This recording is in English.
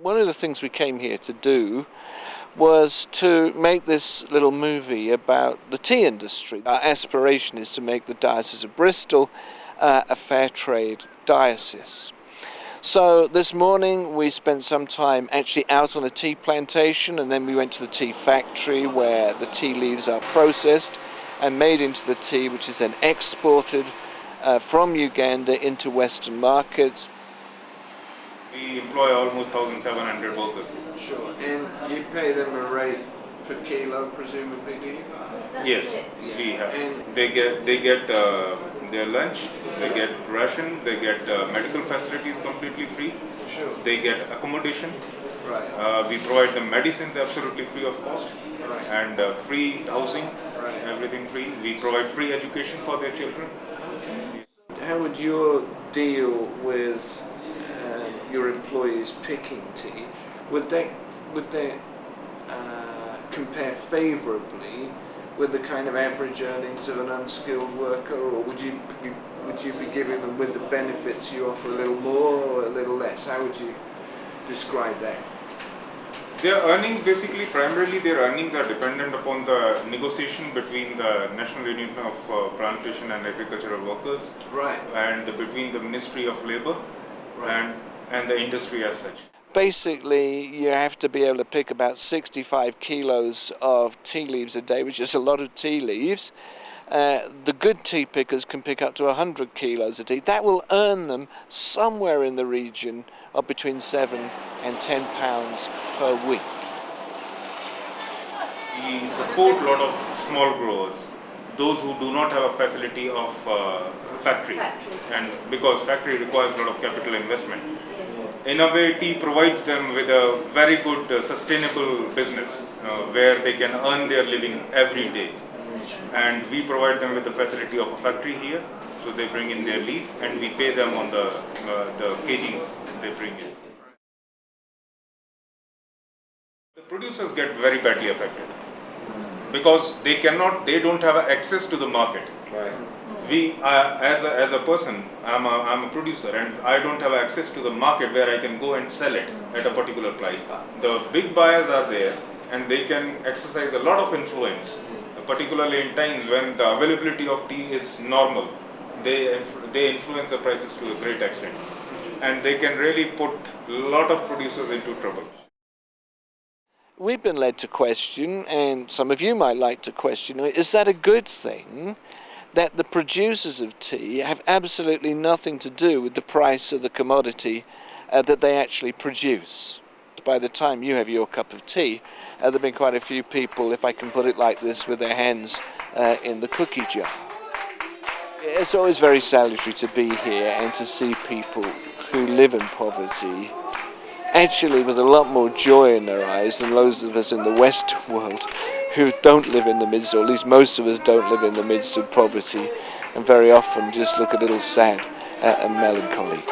One of the things we came here to do was to make this little movie about the tea industry. Our aspiration is to make the Diocese of Bristol a Fairtrade diocese. So this morning we spent some time actually out on a tea plantation, and then we went to the tea factory where the tea leaves are processed and made into the tea, which is then exported from Uganda into Western markets. We employ almost 1,700 workers. Sure, and you pay them a rate per kilo, presumably, do you? Yes, Yeah. we have. And They get their lunch, they get ration, they get medical facilities completely free. sure, They get accommodation. right, We provide them medicines absolutely free of cost, right, and free housing, right. everything free. We provide free education for their children. How would you deal with your employees picking tea? Would they compare favourably with the kind of average earnings of an unskilled worker, or would you be giving them, with the benefits you offer, a little more or a little less? How would you describe that? Their earnings, basically, primarily their earnings are dependent upon the negotiation between the National Union of Plantation and Agricultural Workers, Right. and between the Ministry of Labour Right. and the industry as such. Basically, you have to be able to pick about 65 kilos of tea leaves a day, which is a lot of tea leaves. The good tea pickers can pick up to 100 kilos a day. That will earn them somewhere in the region of between £7 and £10 per week. We support a lot of small growers, those who do not have a facility of factory, and because factory requires a lot of capital investment. In a way, tea provides them with a very good sustainable business where they can earn their living every day. And we provide them with the facility of a factory here, so they bring in their leaf and we pay them on the kgs they bring in. The producers get very badly affected because they don't have access to the market. Right. We, as a person, I'm a producer, and I don't have access to the market where I can go and sell it at a particular price. The big buyers are there, and they can exercise a lot of influence, particularly in times when the availability of tea is normal. They influence the prices to a great extent, and they can really put a lot of producers into trouble. We've been led to question, and some of you might like to question, is that a good thing, that the producers of tea have absolutely nothing to do with the price of the commodity that they actually produce? By the time you have your cup of tea, there have been quite a few people, if I can put it like this, with their hands in the cookie jar. It's always very salutary to be here and to see people who live in poverty actually with a lot more joy in their eyes than those of us in the Western world who don't live in the midst, or at least most of us don't live in the midst of poverty, and very often just look a little sad and melancholy.